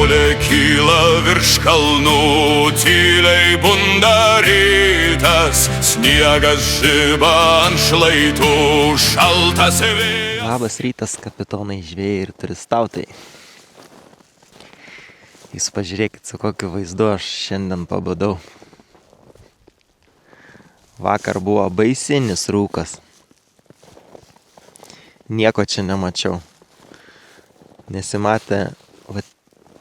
Saulė kyla virš kalnų, tyliai bunda rytas, sniegas žiba ant šlaitų, šaltas vėjas. Labas rytas, kapitonai, žvėjai ir turistautai. Jūs pažiūrėkit, su kokiu vaizdu aš šiandien pabudau. Vakar buvo baisinis rūkas. Nieko čia nemačiau. Nesimatė,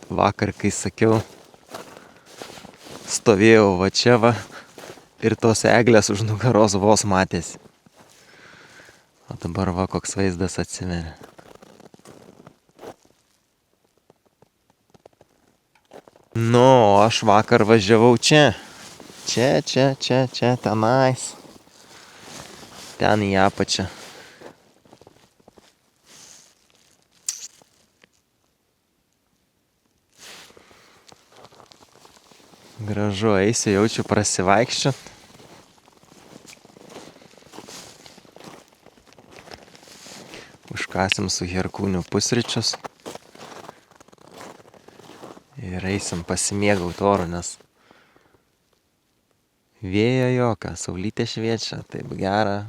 vakar, kai sakiau, stovėjau va čia va ir tos eglės už nugaros vos matėsi. O dabar va koks vaizdas atsiveria. Nu, aš vakar važiavau čia. Čia, tenais. Ten į apačią. Gražu, eisiu, jaučiu prasivaikščiot. Užkasim su Herkūniu pusryčius. Ir eisim pasimėgaut oru, nes vėjo jokio, saulytė šviečia, taip gera.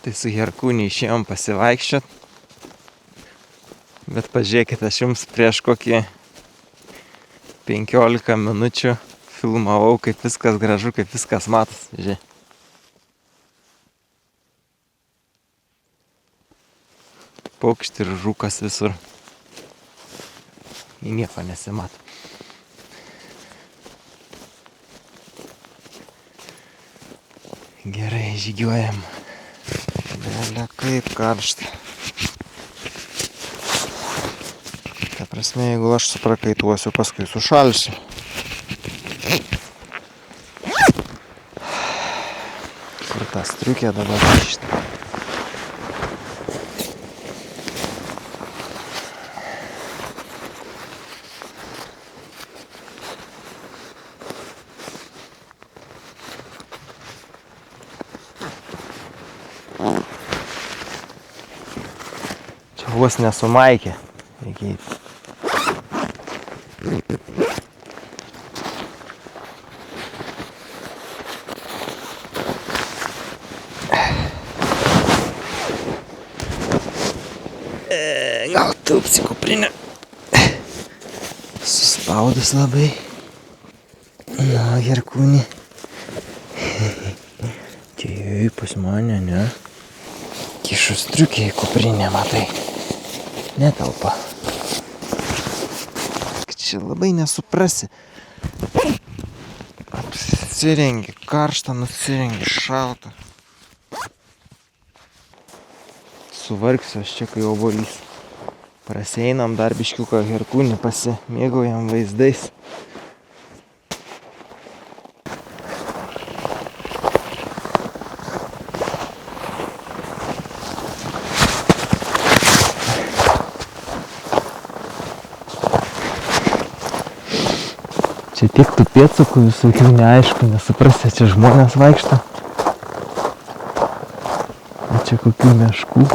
Tai su Herkūniu išėjom pasivaikščiot. Bet pažiūrėkit, aš jums prieš kokį 15 minučių filmavau, kaip viskas gražu, kaip viskas matos. Žiūrėk. Paukšti ir žukas visur. Į nieko nesimato. Gerai, žygiuojam. Belia, kaip karšta. Ta prasme, jeigu aš suprakaituosiu, paskui sušalsiu. Kur ta striukė dabar šitą? Čia vos nesumaikė. Reikia eiti. Gal tilps į kuprinę. Suspaudus labai. Na, Herkūni. Čia pas mane, ne? Kišus striukė į kuprinę, matai. Netelpa. Čia labai nesuprasi. Apsirengi, karštą nusirengi, šaltą. Suvargsiu aš čia, kai obuolys. Prasieinam dar biškiuką Herkūnį, pasimėgaujam vaizdais. Čia tiek tų pėdsakų visokių neaišku, nesuprasi, čia žmonės vaikšto. O čia kokių meškų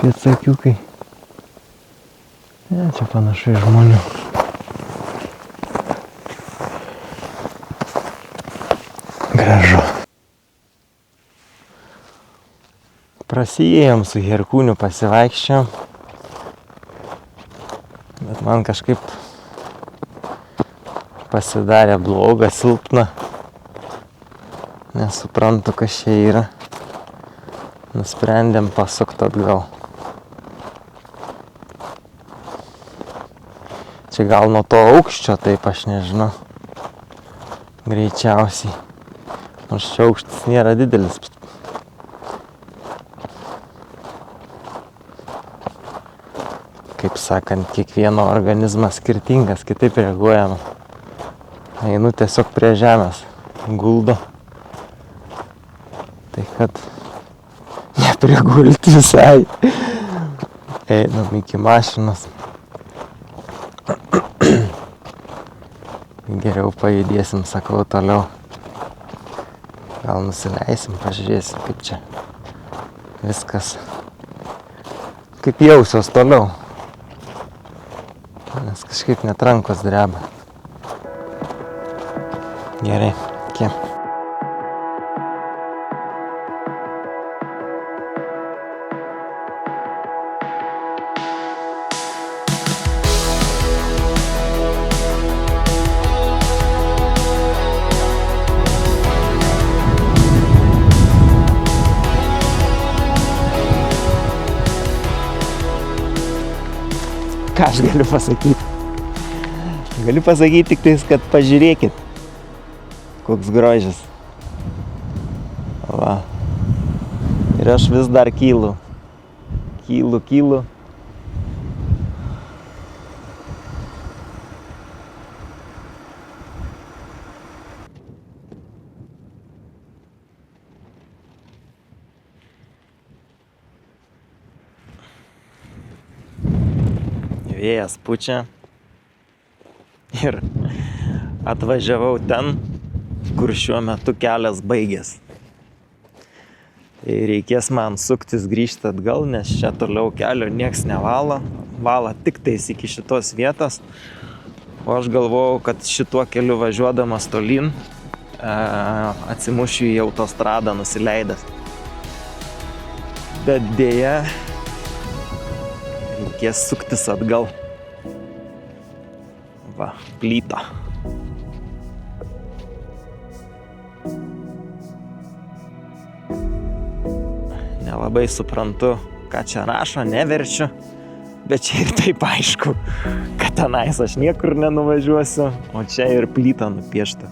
pėdsakiukai. Ne, čia panašu į žmonių. Gražu. Prasiėjom su Herkūniu pasivaikščiojom. Bet man kažkaip pasidarė bloga, silpna. Nesuprantu, kas čia yra. Nusprendėm pasukti atgal. Čia gal nuo to aukščio, taip aš nežinau. Greičiausiai. Nors čia aukštis nėra didelis. Kaip sakant, kiekvieno organizmas skirtingas, kitaip reaguojama. Einu tiesiog prie žemės, guldo. Tai kad neprigulti visai. Einam iki mašinos. Geriau pajudėsim, sakau, toliau. Gal nusileisim, pažiūrėsim, kaip čia viskas. Kaip jausios toliau. Nes kažkaip net rankos dreba. Gerai, iki. Ką aš galiu pasakyti? Galiu pasakyti tik tais, kad pažiūrėkit, koks grožis. Va. Ir aš vis dar kylu. Kylu. Vėjas pučia ir atvažiavau ten, kur šiuo metu kelias baigės. Tai reikės man suktis grįžti atgal, nes čia toliau kelio nieks nevalo. Vala tik tais iki šitos vietos. O aš galvojau, kad šituo keliu važiuodamas tolyn atsimušiu į autostradą nusileidęs. Bet dėja, reikės suktis atgal. Va, plyta. Nelabai suprantu, ką čia rašo, neverčiu. Bet čia ir taip aišku, kad tenais aš niekur nenuvažiuosiu, o čia ir plyta nupiešta.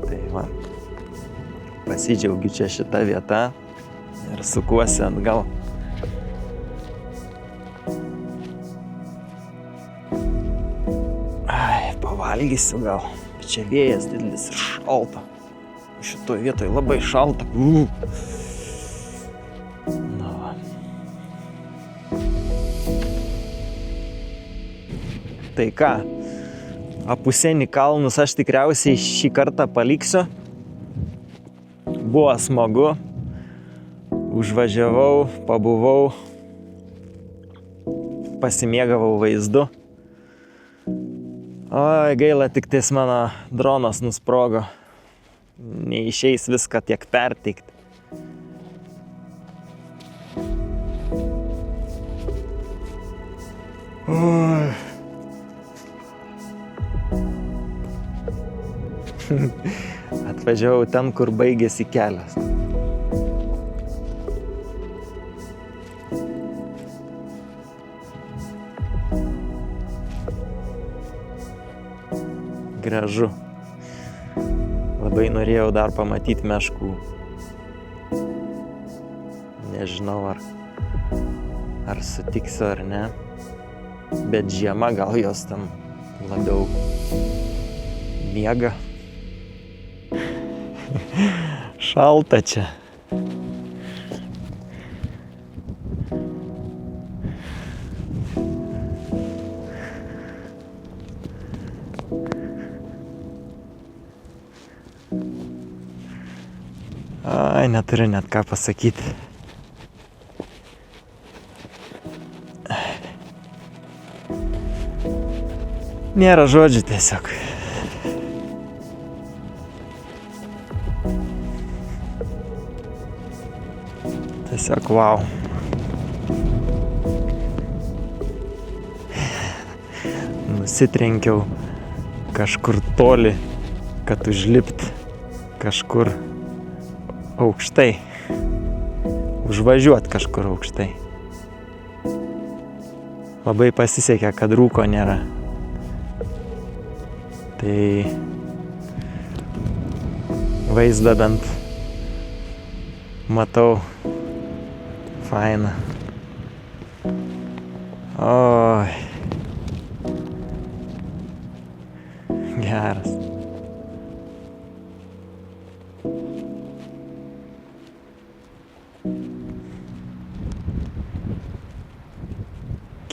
Tai va, pasidžiaugiu čia šitą vietą ir sukuosi atgal. Pavalgysiu gal, bet čia vėjas didelis ir šalta. Šitoj vietoj labai šalta. Na va. Tai ką, Apusenį kalnus aš tikriausiai šį kartą paliksiu. Buvo smagu. Užvažiavau, pabuvau, pasimėgavau vaizdu. Oi, gaila, tik tais mano dronas nusprogo. Neišeis viską tiek perteikti. Atvažiavau ten, kur baigėsi kelias. Gražu. Labai norėjau dar pamatyti meškų. Nežinau, ar sutiksiu ar ne. Bet žiema gal jos tam labiau miega. Šalta čia. Ai, neturiu net ką pasakyti. Nėra žodžių tiesiog. Tiesiog wow. Nusitrenkiau kažkur toli, kad užlipt kažkur aukštai. Užvažiuot kažkur aukštai. Labai pasisekė, kad rūko nėra. Tai vaizdą bent matau. Faina. Oi. Geras.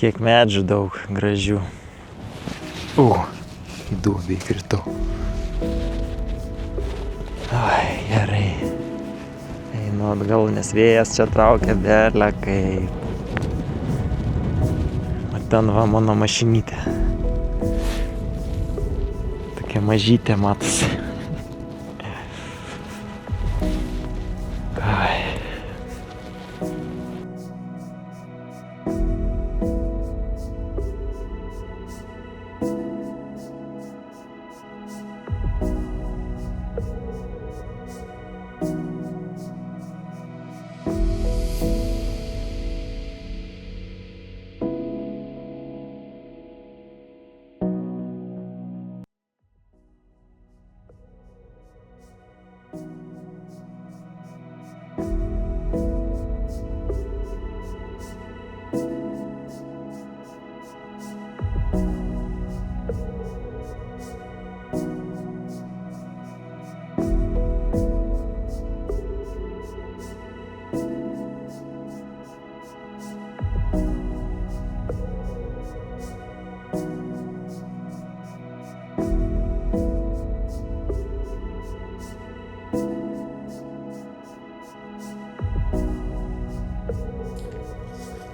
Kiek medžių daug gražių. Į duobę įkritau. Ai, gerai. Einu atgal, nes vėjas čia traukia belę, kaip. O ten va mano mašinytė. Tokia mažytė matosi. Ai.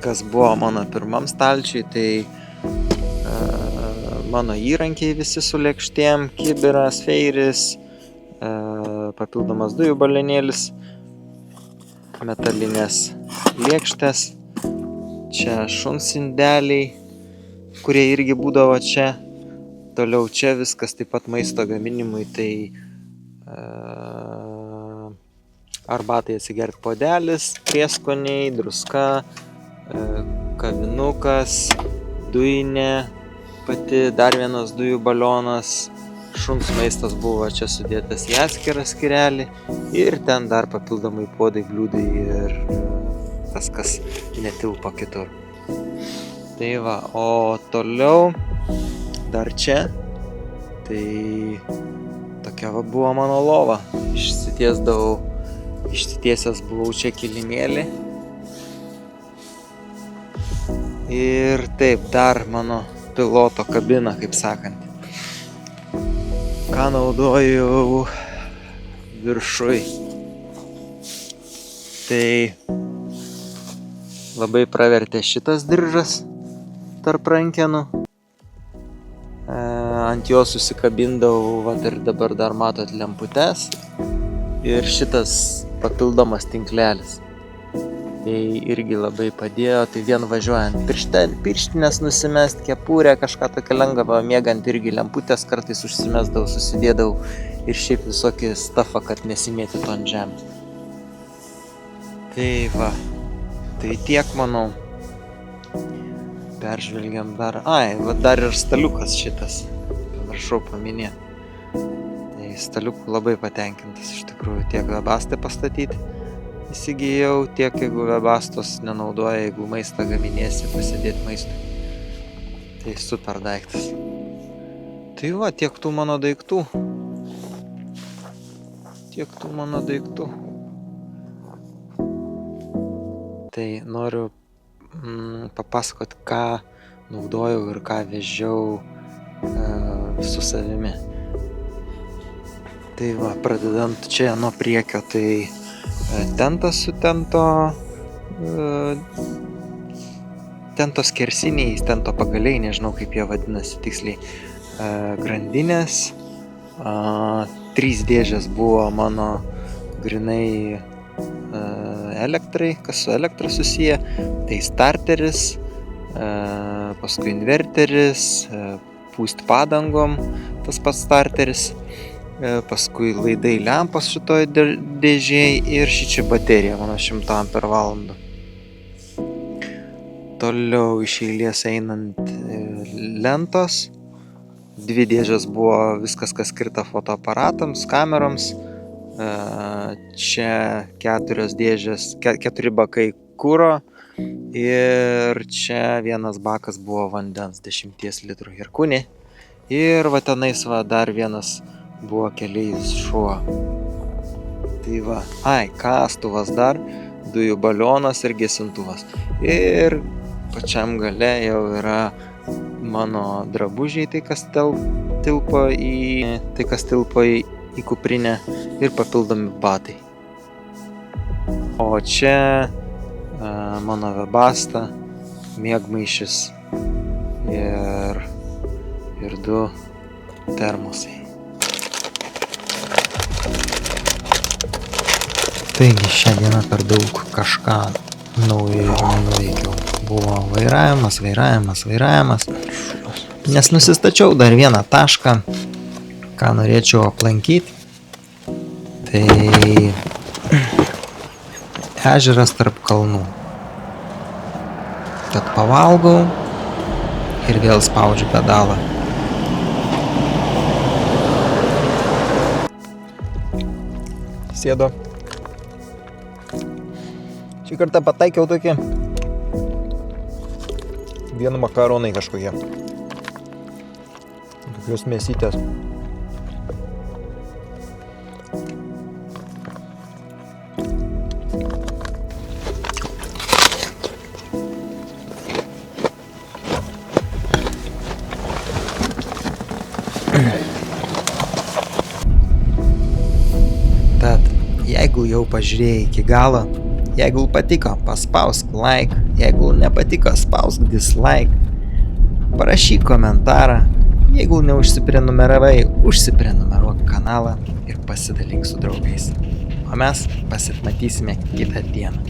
Kas buvo mano pirmam stalčiui, tai mano įrankiai visi su lėkštėm, kibiras, feiris, papildomas dujų balionėlis, metalinės lėkštės, čia šuns indeliai, kurie irgi būdavo čia. Toliau čia viskas taip pat maisto gaminimui, tai arbatai atsigert puodelis, prieskoniai, druska, kavinukas, dujinė pati, dar vienas dujų balionas, šuns maistas buvo čia sudėtas į atskirą skyrelį ir ten dar papildomai puodai, bliūdai ir tas, kas netilpo kitur. Tai va, o toliau dar čia, tai tokia va buvo mano lova. Išsitiesęs buvau čia kilimėlį. Ir taip, dar mano piloto kabina, kaip sakant. Ką naudoju viršui. Tai labai pravertė šitas diržas tarp rankenų. Ant jo susikabindavau, vat ir dabar dar matot lemputes. Ir šitas papildomas tinklelis. Tai irgi labai padėjo, tai vien važiuojant pirštinės nusimest, kepurę, kažką tokio lengvą, miegant irgi lemputės kartais užsimesdavau, susidėdavau ir šiaip visokį stafą, kad nesimėtytų ant žemės. Tai va, tai tiek manau. Peržvelgiam dar, va dar ir staliukas šitas, pamiršau paminėti. Tai staliukų labai patenkintas, iš tikrųjų, tiek webastai pastatyti. Įsigijau, tiek jeigu webastos nenaudoja, jeigu maistą gaminėsi, pasidėti maistui. Tai super daiktas. Tai va, tiek tų mano daiktų. Tai noriu papasakoti, ką naudojau ir ką vežiau su savimi. Tai va, pradedant čia nuo priekio, tai tentas su tento skersiniais, tento pagaliai, nežinau kaip jie vadinasi tiksliai, grandinės. 3 dėžės buvo mano grinai elektrai, kas su elektra susiję. Tai starteris, paskui inverteris, pūst padangom, tas pats starteris. Paskui laidai lempos šitoj dėžėj ir šičia baterija, mano 100 Ah. Toliau iš eilės einant lentos. 2 dėžės buvo viskas, kas skirta fotoaparatams, kameroms. Čia 4 dėžės, 4 bakai kuro. Ir čia 1 bakas buvo vandens, 10 litrų herkūnė. Ir va tenais va dar vienas buvo keleivis šuo. Tai va, kastuvas dar, dujų balionas ir gesintuvas. Ir pačiam gale jau yra mano drabužiai, tai kas tilpo į kuprinę ir papildomi batai. O čia mano Webasto, miegmaišis ir 2 termosai. Taigi šią dieną per daug kažką naujo nenuveikiau. Buvo vairavimas. Nes nusistačiau dar vieną tašką, ką norėčiau aplankyti. Tai ežeras tarp kalnų. Tad pavalgau ir vėl spaudžiu pedalą. Sėdo. Šį kartą pataikiau tokį. Vienu makaronai kažkokie. Tokios mėsytės. Tad, jeigu jau pažiūrėjai iki galo, jeigu patiko, paspausk like, jeigu nepatiko, spausk dislike, parašyk komentarą, jeigu neužsiprenumeravai, užsiprenumeruok kanalą ir pasidalink su draugais. O mes pasimatysime kitą dieną.